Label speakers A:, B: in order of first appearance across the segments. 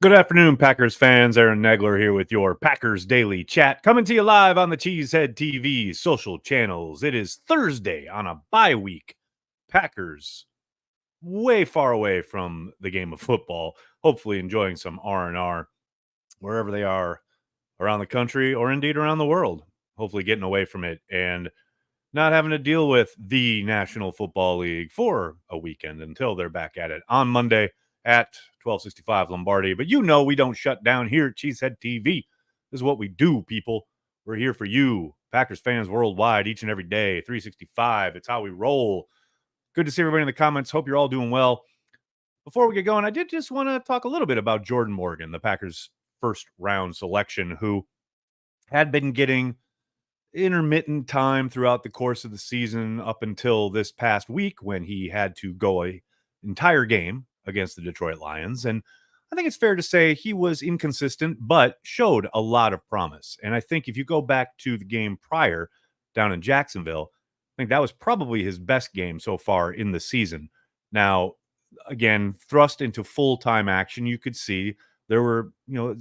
A: Good afternoon, Packers fans. Aaron Negler here with your Packers Daily Chat, coming to you live on the Cheesehead TV social channels. It is Thursday on a bye week. Packers way far away from the game of football, hopefully enjoying some R&R wherever they are around the country or indeed around the world. Hopefully getting away from it and not having to deal with the National Football League for a weekend until they're back at it on Monday at 1265 Lombardi. But you know we don't shut down here at Cheesehead TV. This is what we do, people. We're here for you, Packers fans worldwide, each and every day, 365. It's how we roll. Good to see everybody in the comments. Hope you're all doing well. Before we get going, I did just want to talk a little bit about Jordan Morgan, the Packers' first round selection, who had been getting intermittent time throughout the course of the season up until this past week when he had to go a entire game against the Detroit Lions. And I think it's fair to say he was inconsistent, but showed a lot of promise. And I think if you go back to the game prior down in Jacksonville, I think that was probably his best game so far in the season. Now, again, thrust into full-time action, you could see there were,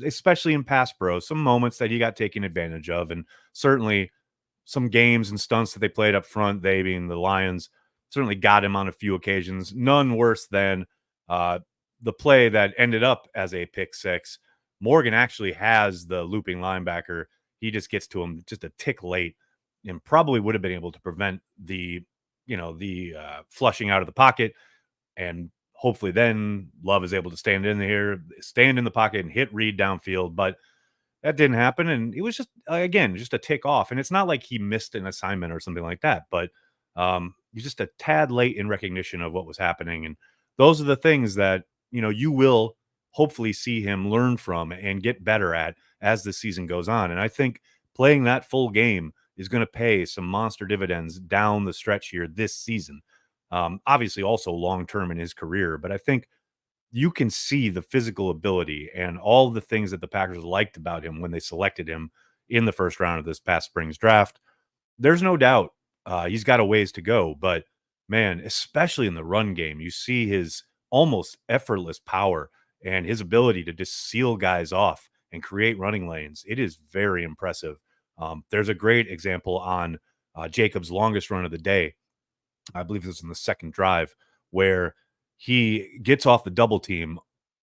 A: especially in pass pro, some moments that he got taken advantage of. And certainly some games and stunts that they played up front, they being the Lions, certainly got him on a few occasions. None worse than the play that ended up as a pick six. Morgan actually has the looping linebacker. He just gets to him just a tick late and probably would have been able to prevent the flushing out of the pocket. And hopefully then Love is able to stand in the pocket and hit Reed downfield. But that didn't happen, and it was just, again, just a tick off, and it's not like he missed an assignment or something like that, but he's just a tad late in recognition of what was happening, and those are the things that, you will hopefully see him learn from and get better at as the season goes on, and I think playing that full game is going to pay some monster dividends down the stretch here this season. Obviously, also long-term in his career, but I think you can see the physical ability and all the things that the Packers liked about him when they selected him in the first round of this past spring's draft. There's no doubt he's got a ways to go, but man, especially in the run game, you see his almost effortless power and his ability to just seal guys off and create running lanes. It is very impressive. There's a great example on Jacobs' longest run of the day. I believe this was in the second drive where he gets off the double team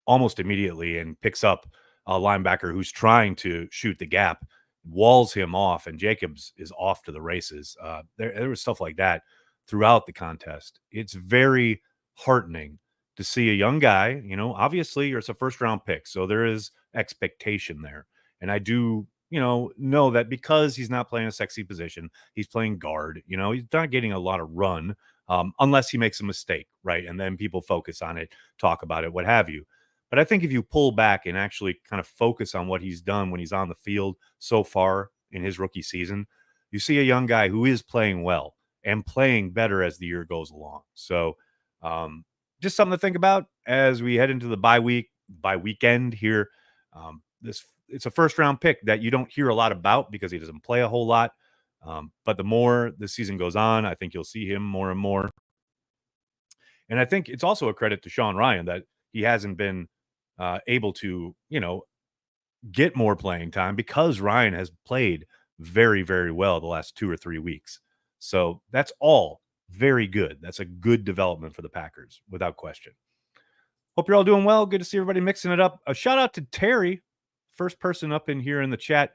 A: almost immediately and picks up a linebacker who's trying to shoot the gap, walls him off, and Jacobs is off to the races. There was stuff like that throughout the contest. It's very heartening to see a young guy, obviously it's a first round pick, so there is expectation there. And I do, know that because he's not playing a sexy position, he's playing guard, he's not getting a lot of run unless he makes a mistake, right? And then people focus on it, talk about it, what have you. But I think if you pull back and actually kind of focus on what he's done when he's on the field so far in his rookie season, you see a young guy who is playing well and playing better as the year goes along. So just something to think about as we head into the bye weekend here. It's a first round pick that you don't hear a lot about because he doesn't play a whole lot. But the more the season goes on, I think you'll see him more and more. And I think it's also a credit to Sean Ryan that he hasn't been able to, get more playing time because Ryan has played very, very well the last 2 or 3 weeks. So that's all very good. That's a good development for the Packers, without question. Hope you're all doing well. Good to see everybody mixing it up. A shout out to Terry, first person up in here in the chat,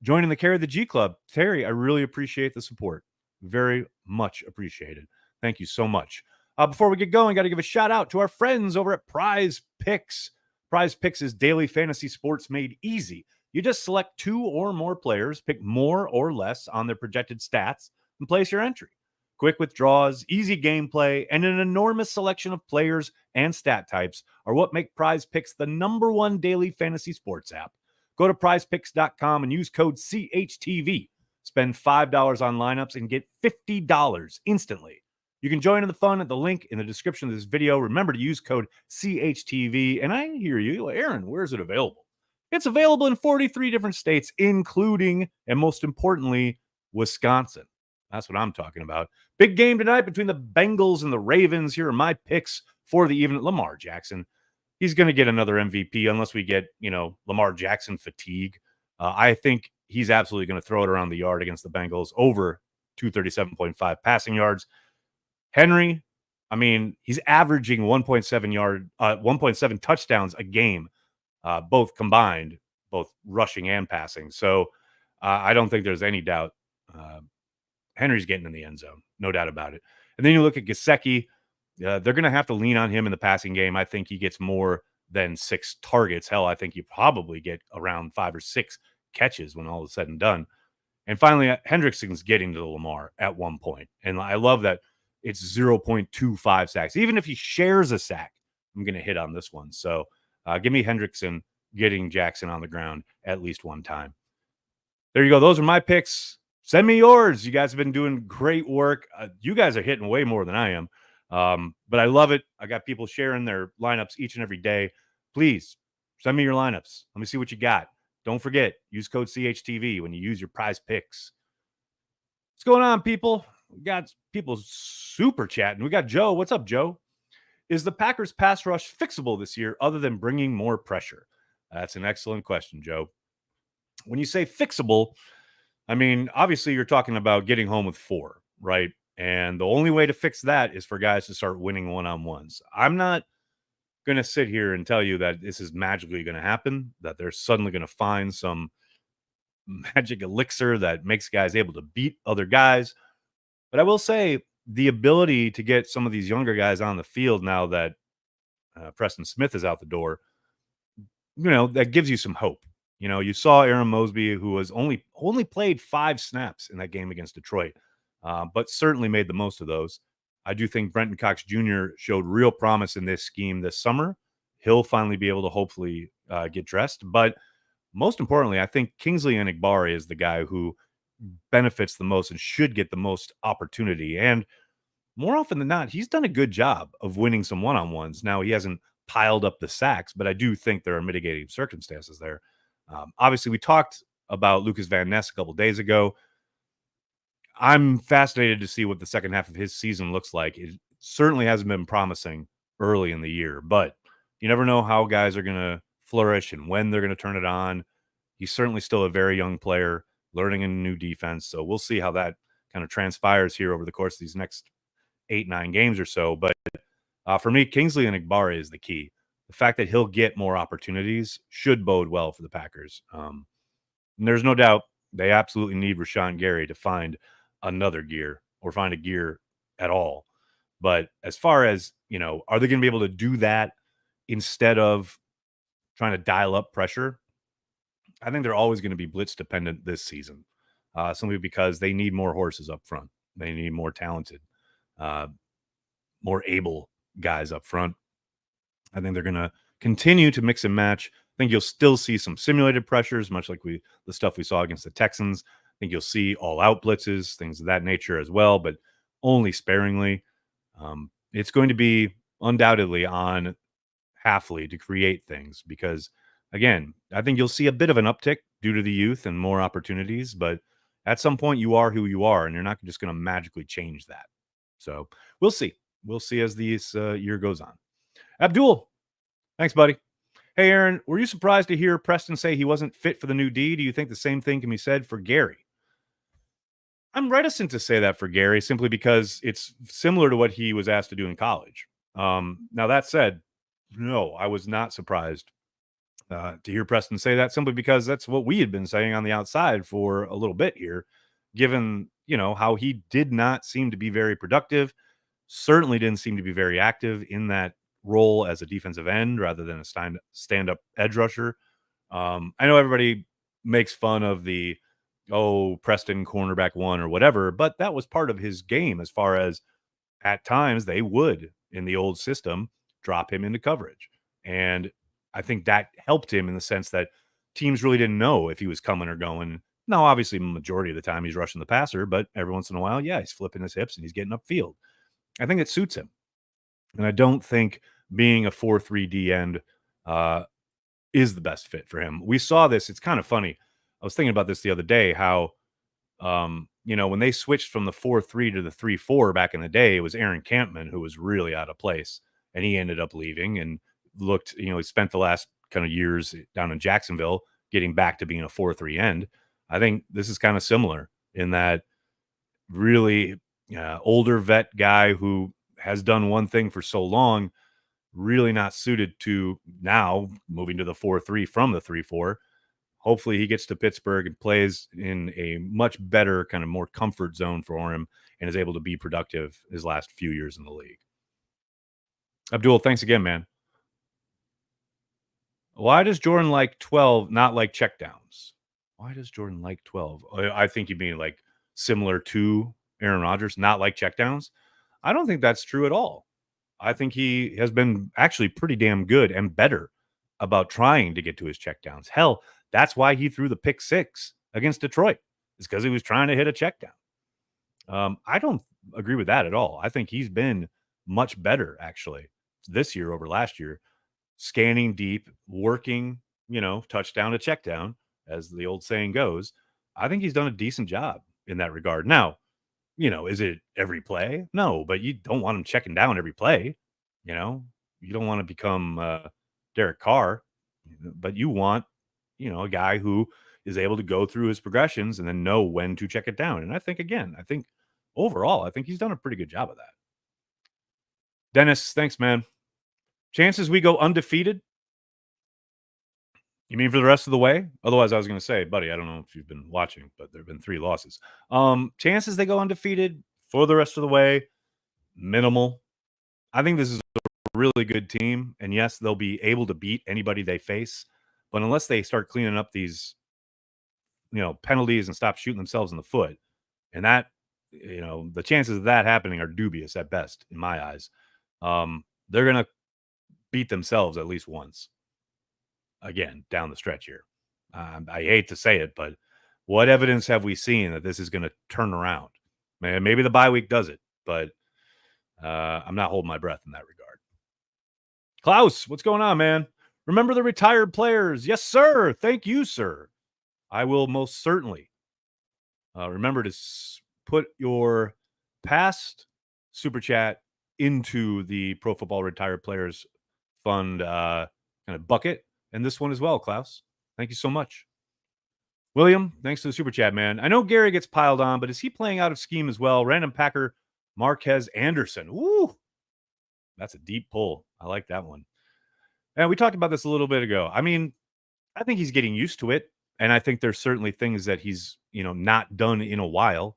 A: joining the Carry the G Club. Terry, I really appreciate the support. Very much appreciated. Thank you so much. Before we get going, got to give a shout out to our friends over at Prize Picks. Prize Picks is daily fantasy sports made easy. You just select 2 or more players, pick more or less on their projected stats, and place your entry. Quick withdrawals, easy gameplay, and an enormous selection of players and stat types are what make Prize Picks the #1 daily fantasy sports app. Go to prizepicks.com and use code CHTV. Spend $5 on lineups and get $50 instantly. You can join in the fun at the link in the description of this video. Remember to use code CHTV. And I hear you, Aaron, where is it available? It's available in 43 different states, including, and most importantly, Wisconsin. That's what I'm talking about. Big game tonight between the Bengals and the Ravens. Here are my picks for the evening. Lamar Jackson. he's going to get another MVP unless we get, Lamar Jackson fatigue. I think he's absolutely going to throw it around the yard against the Bengals over 237.5 passing yards. Henry, I mean, he's averaging 1.7 touchdowns a game, both combined, both rushing and passing. So I don't think there's any doubt. Henry's getting in the end zone, no doubt about it. And then you look at Gesicki. They're going to have to lean on him in the passing game. I think he gets more than 6 targets. Hell, I think you probably get around 5 or 6 catches when all is said and done. And finally, Hendrickson's getting to the Lamar at one point. And I love that it's 0.25 sacks. Even if he shares a sack, I'm going to hit on this one. So give me Hendrickson getting Jackson on the ground at least one time. There you go. Those are my picks. Send me yours. You guys have been doing great work. You guys are hitting way more than I am. But I love it. I got people sharing their lineups each and every day. Please send me your lineups. Let me see what you got. Don't forget, use code CHTV when you use your prize picks. What's going on, people? We got people super chatting. We got Joe. What's up, Joe? Is the Packers pass rush fixable this year other than bringing more pressure? That's an excellent question, Joe. When you say fixable, I mean, obviously you're talking about getting home with 4, right? And the only way to fix that is for guys to start winning one-on-ones. I'm not going to sit here and tell you that this is magically going to happen, that they're suddenly going to find some magic elixir that makes guys able to beat other guys. But I will say the ability to get some of these younger guys on the field now that Preston Smith is out the door, that gives you some hope. You saw Aaron Mosby, who was only played 5 snaps in that game against Detroit, but certainly made the most of those. I do think Brenton Cox Jr. showed real promise in this scheme this summer. He'll finally be able to hopefully get dressed. But most importantly, I think Kingsley Enagbare is the guy who benefits the most and should get the most opportunity. And more often than not, he's done a good job of winning some one-on-ones. Now, he hasn't piled up the sacks, but I do think there are mitigating circumstances there. Obviously, we talked about Lucas Van Ness a couple days ago. I'm fascinated to see what the second half of his season looks like. It certainly hasn't been promising early in the year, but you never know how guys are going to flourish and when they're going to turn it on. He's certainly still a very young player, learning a new defense. So we'll see how that kind of transpires here over the course of these next 8-9 games or so. But for me, Kingsley Enagbare is the key. The fact that he'll get more opportunities should bode well for the Packers. And there's no doubt they absolutely need Rashawn Gary to find another gear or find a gear at all. But as far as, are they going to be able to do that instead of trying to dial up pressure? I think they're always going to be blitz dependent this season, simply because they need more horses up front. They need more talented, more able guys up front. I think they're going to continue to mix and match. I think you'll still see some simulated pressures, much like the stuff we saw against the Texans. I think you'll see all-out blitzes, things of that nature as well, but only sparingly. It's going to be undoubtedly on Halfley to create things because, again, I think you'll see a bit of an uptick due to the youth and more opportunities, but at some point you are who you are, and you're not just going to magically change that. So we'll see. We'll see as this year goes on. Abdul, thanks, buddy. Hey, Aaron, were you surprised to hear Preston say he wasn't fit for the new D? Do you think the same thing can be said for Gary? I'm reticent to say that for Gary simply because it's similar to what he was asked to do in college. Now, that said, no, I was not surprised to hear Preston say that simply because that's what we had been saying on the outside for a little bit here, given, how he did not seem to be very productive, certainly didn't seem to be very active in that role as a defensive end rather than a stand-up edge rusher. I know everybody makes fun of the Preston cornerback 1 or whatever, but that was part of his game as far as at times they would in the old system drop him into coverage. And I think that helped him in the sense that teams really didn't know if he was coming or going. Now, obviously, majority of the time he's rushing the passer, but every once in a while, he's flipping his hips and he's getting upfield. I think it suits him. And I don't think being a 4-3 end is the best fit for him. We saw this. It's kind of funny. I was thinking about this the other day, how, when they switched from the 4-3 to the 3-4 back in the day, it was Aaron Campman who was really out of place, and he ended up leaving. And looked, he spent the last kind of years down in Jacksonville getting back to being a 4-3 end. I think this is kind of similar in that really older vet guy who has done one thing for so long, really not suited to now moving to the 4-3 from the 3-4. Hopefully he gets to Pittsburgh and plays in a much better kind of more comfort zone for him and is able to be productive his last few years in the league. Abdul, thanks again, man. Why does Jordan like 12 not like checkdowns? Why does Jordan like 12? I think you mean like similar to Aaron Rodgers, not like checkdowns. I don't think that's true at all. I think he has been actually pretty damn good and better about trying to get to his checkdowns. Hell, that's why he threw the pick six against Detroit. It's because he was trying to hit a checkdown. I don't agree with that at all. I think he's been much better actually this year over last year, scanning deep, working, touchdown to checkdown, as the old saying goes. I think he's done a decent job in that regard. Now, is it every play? No, but you don't want him checking down every play. You know, you don't want to become Derek Carr, but you want, a guy who is able to go through his progressions and then know when to check it down. And I think overall, I think he's done a pretty good job of that. Dennis, thanks, man. Chances we go undefeated? You mean for the rest of the way? Otherwise, I was going to say, buddy, I don't know if you've been watching, but there have been 3 losses. Chances they go undefeated for the rest of the way, minimal. I think this is a really good team, and yes, they'll be able to beat anybody they face, but unless they start cleaning up these, penalties and stop shooting themselves in the foot, and that, the chances of that happening are dubious at best in my eyes. They're going to beat themselves at least once. Again, down the stretch here. I hate to say it, but what evidence have we seen that this is going to turn around? Maybe the bye week does it, but I'm not holding my breath in that regard. Klaus, what's going on, man? Remember the retired players? Yes, sir. Thank you, sir. I will most certainly remember to put your past super chat into the Pro Football Retired Players Fund kind of bucket. And this one as well, Klaus. Thank you so much. William, thanks for the super chat, man. I know Gary gets piled on, but is he playing out of scheme as well? Random Packer, Marquez Anderson. Ooh, that's a deep pull. I like that one. And we talked about this a little bit ago. I mean, I think he's getting used to it. And I think there's certainly things that he's, not done in a while.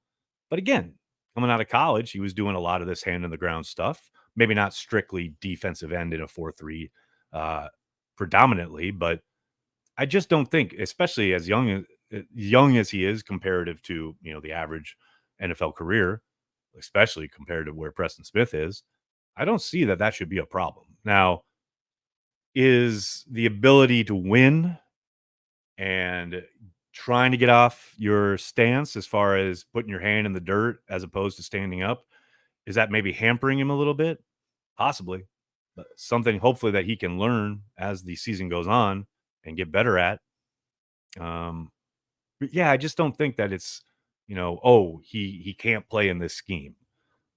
A: But again, coming out of college, he was doing a lot of this hand in the ground stuff. Maybe not strictly defensive end in a 4-3 predominantly, but I just don't think, especially as young as he is comparative to, the average NFL career, especially compared to where Preston Smith is, I don't see that should be a problem. Now, is the ability to win and trying to get off your stance as far as putting your hand in the dirt as opposed to standing up, is that maybe hampering him a little bit? Possibly. But something hopefully that he can learn as the season goes on and get better at. But yeah, I just don't think that it's, he can't play in this scheme.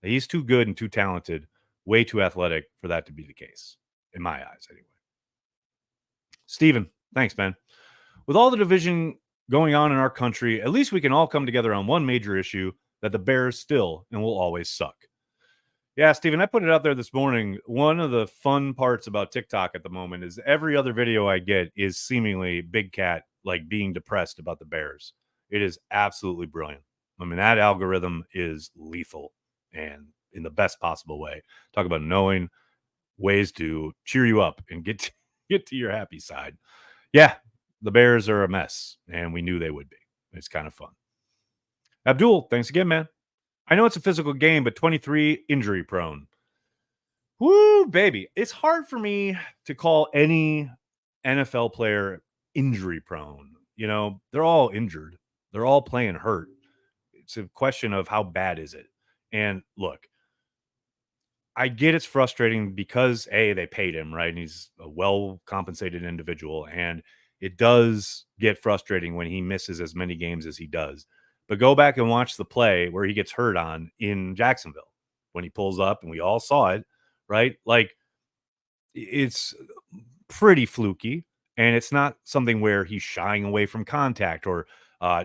A: He's too good and too talented, way too athletic for that to be the case, in my eyes, anyway. Steven, thanks, man. With all the division going on in our country, at least we can all come together on one major issue, that the Bears still and will always suck. Yeah, Steven, I put it out there this morning. One of the fun parts about TikTok at the moment is every other video I get is seemingly Big Cat like being depressed about the Bears. It is absolutely brilliant. I mean, that algorithm is lethal and in the best possible way. Talk about knowing ways to cheer you up and get to your happy side. Yeah, the Bears are a mess, and we knew they would be. It's kind of fun. Abdul, thanks again, man. I know it's a physical game, but 23 injury prone. Woo, baby. It's hard for me to call any NFL player injury prone. They're all injured. They're all playing hurt. It's a question of how bad is it? And look, I get it's frustrating because they paid him, right? And he's a well-compensated individual. And it does get frustrating when he misses as many games as he does. But go back and watch the play where he gets hurt on in Jacksonville when he pulls up, and we all saw it, right? Like, it's pretty fluky, and it's not something where he's shying away from contact or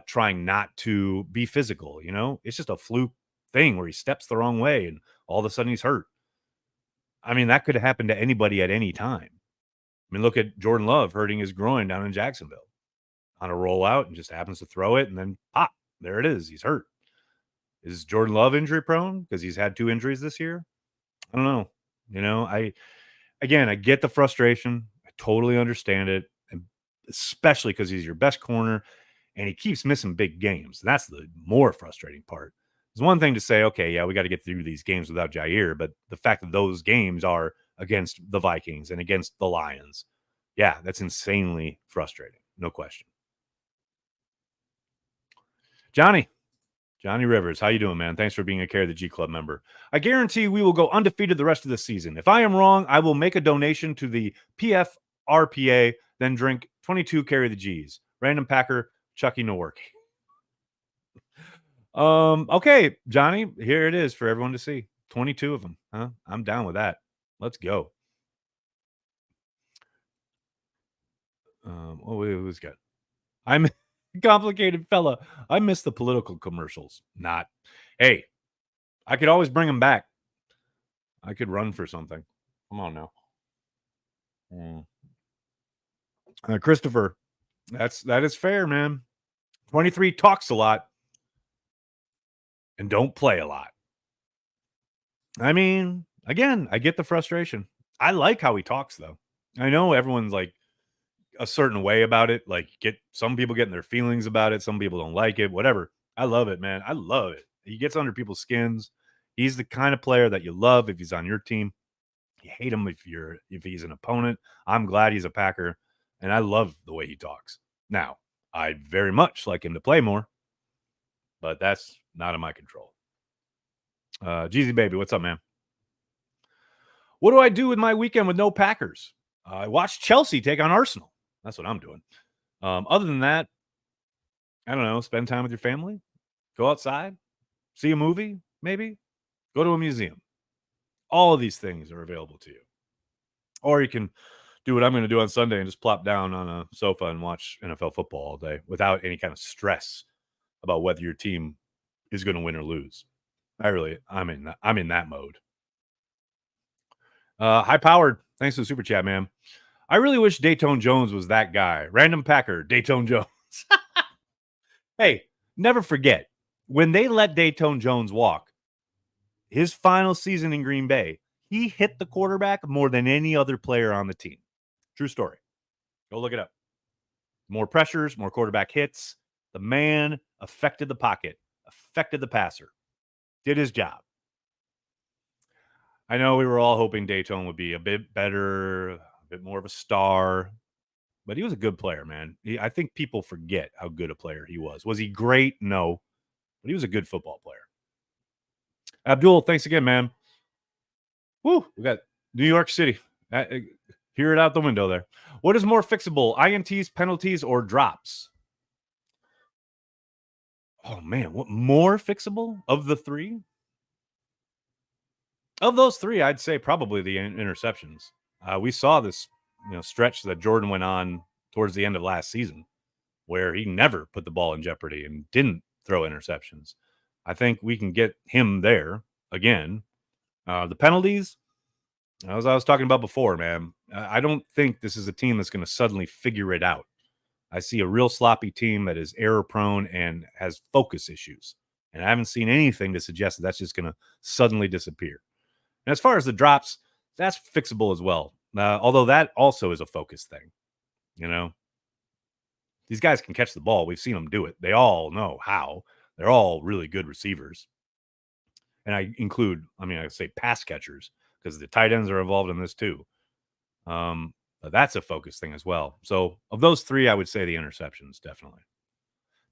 A: trying not to be physical. It's just a fluke thing where he steps the wrong way and all of a sudden he's hurt. I mean, that could happen to anybody at any time. I mean, look at Jordan Love hurting his groin down in Jacksonville on a rollout and just happens to throw it and then pop, there it is. He's hurt. Is Jordan Love injury prone because he's had 2 injuries this year? I don't know. I get the frustration. I totally understand it, and especially because he's your best corner and he keeps missing big games. That's the more frustrating part. It's one thing to say, okay, yeah, we got to get through these games without Jair, but the fact that those games are against the Vikings and against the Lions, yeah, that's insanely frustrating. No question. Johnny Rivers, how you doing, man? Thanks for being a Care of the G Club member. I guarantee we will go undefeated the rest of the season. If I am wrong, I will make a donation to the PFRPA, then drink 22 Carry the G's. Random Packer, Chucky Nowak. Okay, Johnny, here it is for everyone to see. 22 of them, huh? I'm down with that. Let's go. Who's got? I'm complicated fella. I miss the political commercials. Not. Hey, I could always bring them back. I could run for something. Come on now. Christopher, that is fair, man. 23 talks a lot and don't play a lot. I mean, again, I get the frustration. I like how he talks, though. I know everyone's like a certain way about it. Like, some people getting their feelings about it. Some people don't like it. Whatever. I love it, man. I love it. He gets under people's skins. He's the kind of player that you love if he's on your team. You hate him if he's an opponent. I'm glad he's a Packer, and I love the way he talks. Now, I'd very much like him to play more, but that's not in my control. Jeezy Baby, what's up, man? What do I do with my weekend with no Packers? I watched Chelsea take on Arsenal. That's what I'm doing. Other than that, I don't know. Spend time with your family. Go outside. See a movie, maybe. Go to a museum. All of these things are available to you. Or you can do what I'm going to do on Sunday and just plop down on a sofa and watch NFL football all day without any kind of stress about whether your team is going to win or lose. I'm in that mode. High powered. Thanks for the super chat, man. I really wish Dayton Jones was that guy. Random Packer, Dayton Jones. Hey, never forget when they let Dayton Jones walk, his final season in Green Bay, he hit the quarterback more than any other player on the team. True story. Go look it up. More pressures, more quarterback hits. The man affected the pocket, affected the passer, did his job. I know we were all hoping Dayton would be a bit better, a bit more of a star, but he was a good player, man. I think people forget how good a player he was. Was he great? No, but he was a good football player. Abdul, thanks again, man. Woo, we got New York City. Hear it out the window there. What is more fixable, INTs, penalties, or drops? Oh, man, what more fixable of the three? Of those three, I'd say probably the interceptions. We saw this stretch that Jordan went on towards the end of last season where he never put the ball in jeopardy and didn't throw interceptions. I think we can get him there again. The penalties, as I was talking about before, man, I don't think this is a team that's going to suddenly figure it out. I see a real sloppy team that is error prone and has focus issues. And I haven't seen anything to suggest that that's just going to suddenly disappear. And as far as the drops, that's fixable as well. Although that also is a focus thing. These guys can catch the ball. We've seen them do it. They all know how. They're all really good receivers. And I say pass catchers because the tight ends are involved in this too. But that's a focus thing as well. So of those three, I would say the interceptions, definitely.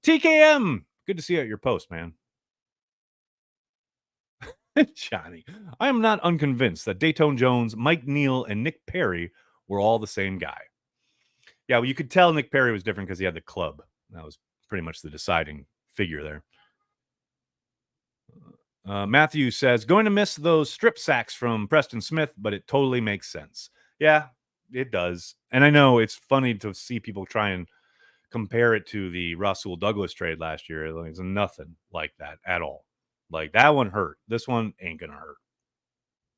A: TKM, good to see you at your post, man. Johnny, I am not unconvinced that Dayton Jones, Mike Neal, and Nick Perry were all the same guy. Yeah, well, you could tell Nick Perry was different because he had the club. That was pretty much the deciding figure there. Matthew says, going to miss those strip sacks from Preston Smith, but it totally makes sense. Yeah, It does. And I know it's funny to see people try and compare it to the Russell Douglas trade last year. Like, it's nothing like that at all. Like that one hurt. This one ain't gonna hurt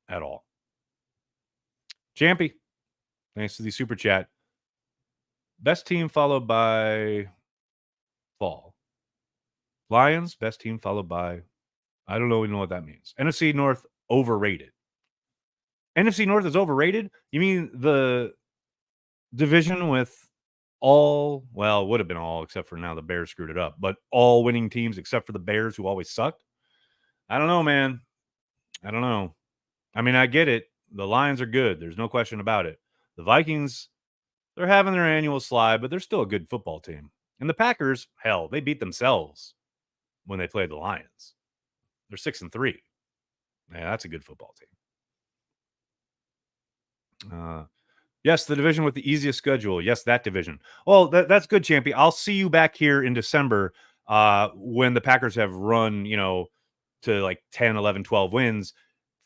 A: at all. Champy, thanks to the super chat. Best team followed by fall. Lions, best team followed by I don't know what that means. NFC North overrated. NFC North is overrated? You mean the division with all, well, it would have been all except for now the Bears screwed it up, but all winning teams except for the Bears who always sucked? I don't know, man. I don't know. I mean, I get it. The Lions are good. There's no question about it. The Vikings, they're having their annual slide, but they're still a good football team. And the Packers, hell, they beat themselves when they played the Lions. They're 6-3. Yeah, that's a good football team. Yes, the division with the easiest schedule. Yes, that division. Well, that's good, Champy. I'll see you back here in December when the Packers have run, to like 10, 11, 12 wins,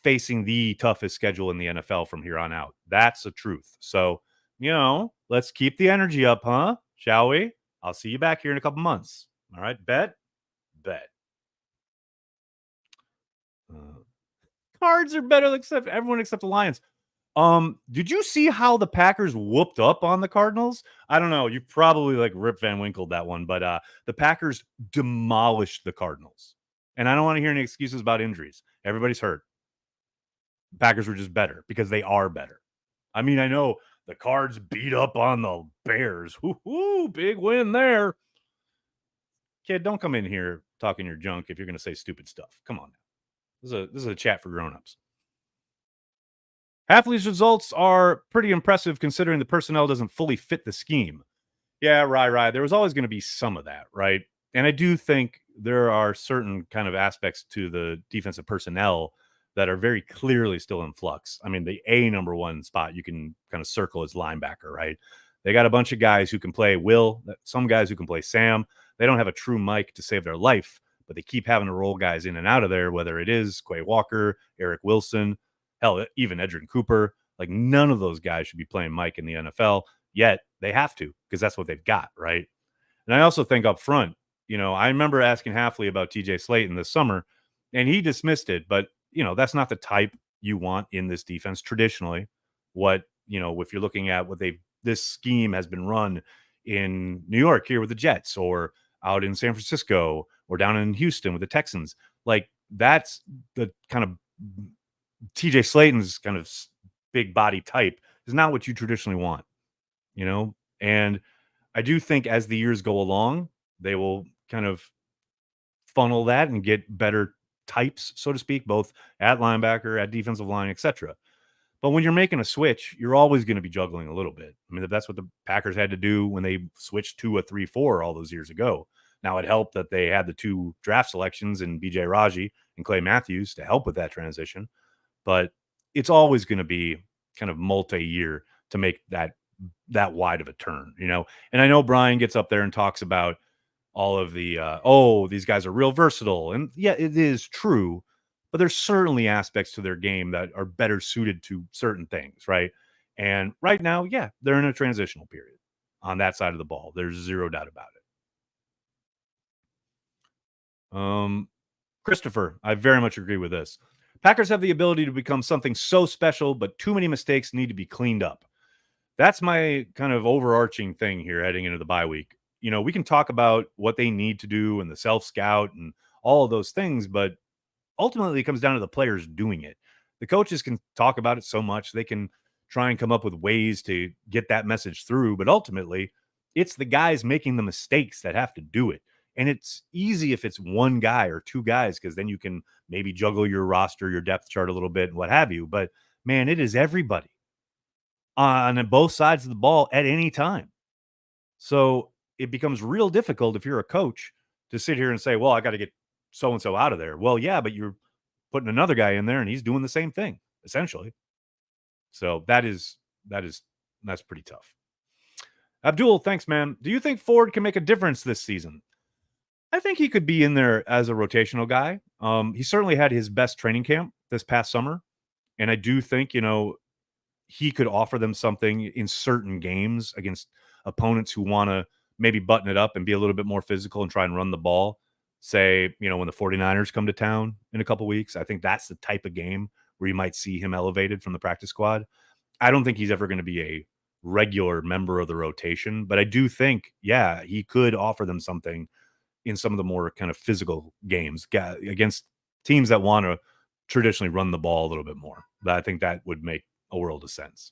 A: facing the toughest schedule in the NFL from here on out. That's the truth. So, let's keep the energy up, huh? Shall we? I'll see you back here in a couple months. All right, bet? Bet. Cards are better except everyone except the Lions. Did you see how the Packers whooped up on the Cardinals? I don't know. You probably like Rip Van Winkle that one, but the Packers demolished the Cardinals. And I don't want to hear any excuses about injuries. Everybody's hurt. The Packers were just better because they are better. I mean, I know the Cards beat up on the Bears. Woo-hoo, big win there. Kid, don't come in here talking your junk if you're going to say stupid stuff. Come on. This is a chat for grown-ups. Half of these results are pretty impressive considering the personnel doesn't fully fit the scheme. Yeah, right. There was always going to be some of that, right? And I do think there are certain kind of aspects to the defensive personnel that are very clearly still in flux. I mean, the number one spot you can kind of circle as linebacker, right? They got a bunch of guys who can play Will, some guys who can play Sam. They don't have a true Mike to save their life, but they keep having to roll guys in and out of there, whether it is Quay Walker, Eric Wilson, hell, even Edrin Cooper. Like none of those guys should be playing Mike in the NFL, yet they have to because that's what they've got, right? And I also think up front, I remember asking Halfley about TJ Slayton this summer, and he dismissed it, but that's not the type you want in this defense traditionally. What, if you're looking at what this scheme has been run in New York here with the Jets or out in San Francisco or down in Houston with the Texans, like that's the kind of TJ Slayton's kind of big body type is not what you traditionally want, and I do think as the years go along, they will kind of funnel that and get better types, so to speak, both at linebacker, at defensive line, etc. But when you're making a switch, you're always going to be juggling a little bit. I mean, that's what the Packers had to do when they switched to a 3-4 all those years ago. Now, it helped that they had the two draft selections in B.J. Raji and Clay Matthews to help with that transition. But it's always going to be kind of multi-year to make that wide of a turn, And I know Brian gets up there and talks about all of the, these guys are real versatile. And yeah, it is true. But there's certainly aspects to their game that are better suited to certain things, right? And right now, yeah, they're in a transitional period on that side of the ball. There's zero doubt about it. Christopher, I very much agree with this. Packers have the ability to become something so special, but too many mistakes need to be cleaned up. That's my kind of overarching thing here heading into the bye week. We can talk about what they need to do and the self-scout and all of those things, but ultimately it comes down to the players doing it. The coaches can talk about it so much. They can try and come up with ways to get that message through, but ultimately it's the guys making the mistakes that have to do it. And it's easy if it's one guy or two guys, because then you can maybe juggle your roster, your depth chart a little bit and what have you. But man, it is everybody on both sides of the ball at any time. So it becomes real difficult if you're a coach to sit here and say, well, I got to get so-and-so out of there. Well, yeah, but you're putting another guy in there and he's doing the same thing, essentially. So that's pretty tough. Abdul, thanks, man. Do you think Ford can make a difference this season? I think he could be in there as a rotational guy. He certainly had his best training camp this past summer. And I do think, he could offer them something in certain games against opponents who want to maybe button it up and be a little bit more physical and try and run the ball. Say, when the 49ers come to town in a couple weeks, I think that's the type of game where you might see him elevated from the practice squad. I don't think he's ever going to be a regular member of the rotation, but I do think, yeah, he could offer them something in some of the more kind of physical games against teams that want to traditionally run the ball a little bit more. But I think that would make a world of sense.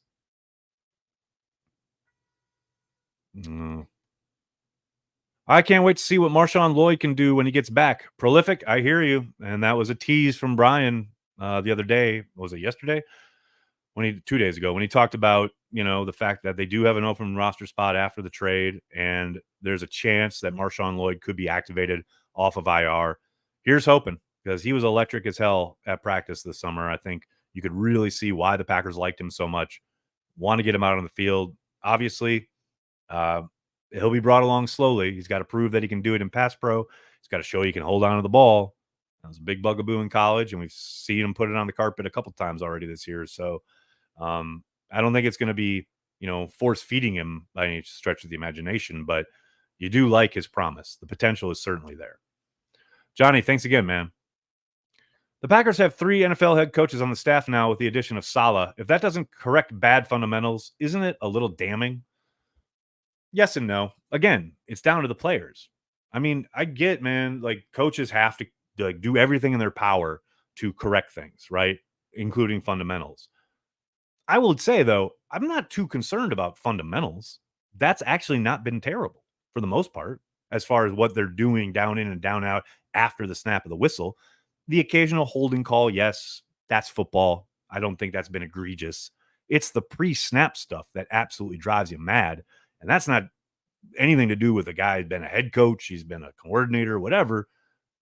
A: Mm. I can't wait to see what Marshawn Lloyd can do when he gets back. Prolific, I hear you. And that was a tease from Brian the other day. Was it yesterday? 2 days ago, when he talked about, the fact that they do have an open roster spot after the trade, and there's a chance that Marshawn Lloyd could be activated off of IR. Here's hoping, because he was electric as hell at practice this summer. I think you could really see why the Packers liked him so much. Want to get him out on the field. Obviously, uh, he'll be brought along slowly. He's got to prove that he can do it in pass pro. He's got to show he can hold on to the ball. That was a big bugaboo in college, and we've seen him put it on the carpet a couple times already this year. So I don't think it's going to be, force feeding him by any stretch of the imagination, but you do like his promise. The potential is certainly there. Johnny, thanks again, man. The Packers have 3 NFL head coaches on the staff now with the addition of Saleh. If that doesn't correct bad fundamentals, isn't it a little damning? Yes and no. Again, it's down to the players. I mean, I get, man, like coaches have to like do everything in their power to correct things, right? Including fundamentals. I would say, though, I'm not too concerned about fundamentals. That's actually not been terrible for the most part, as far as what they're doing down in and down out after the snap of the whistle. The occasional holding call, yes, that's football. I don't think that's been egregious. It's the pre-snap stuff that absolutely drives you mad. And that's not anything to do with the guy who's been a head coach, he's been a coordinator, whatever.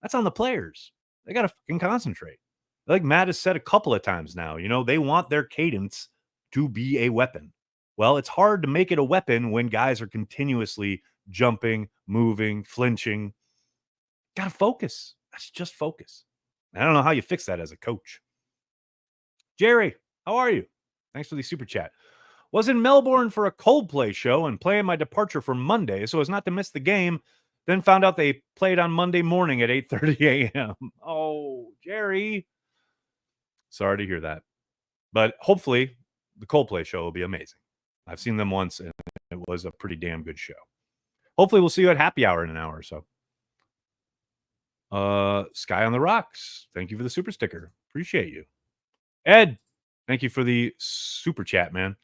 A: That's on the players. They got to fucking concentrate. Like Matt has said a couple of times now, they want their cadence to be a weapon. Well, it's hard to make it a weapon when guys are continuously jumping, moving, flinching. Got to focus. That's just focus. I don't know how you fix that as a coach. Jerry, how are you? Thanks for the super chat. Was in Melbourne for a Coldplay show and planned my departure for Monday so as not to miss the game. Then found out they played on Monday morning at 8:30 a.m. Oh, Jerry. Sorry to hear that. But hopefully the Coldplay show will be amazing. I've seen them once, and it was a pretty damn good show. Hopefully we'll see you at happy hour in an hour or so. Sky on the Rocks, thank you for the super sticker. Appreciate you. Ed, thank you for the super chat, man.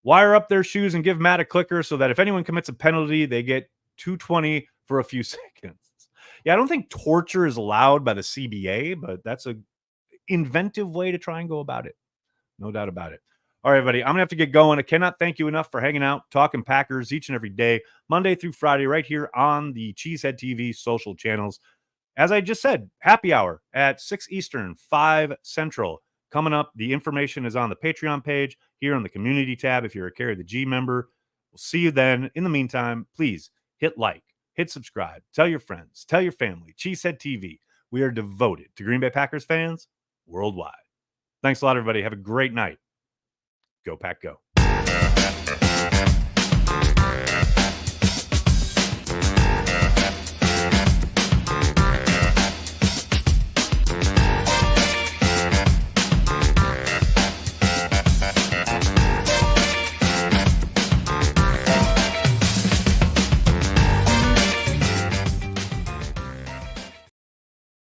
A: Wire up their shoes and give Matt a clicker so that if anyone commits a penalty, they get 220 for a few seconds. Yeah, I don't think torture is allowed by the CBA, but that's a inventive way to try and go about it. No doubt about it. All right, everybody, I'm going to have to get going. I cannot thank you enough for hanging out, talking Packers each and every day, Monday through Friday, right here on the Cheesehead TV social channels. As I just said, happy hour at 6 Eastern, 5 Central. Coming up, the information is on the Patreon page here on the community tab if you're a Carry the G member. We'll see you then. In the meantime, please hit like, hit subscribe, tell your friends, tell your family. Cheesehead TV. We are devoted to Green Bay Packers fans worldwide. Thanks a lot, everybody. Have a great night. Go Pack Go.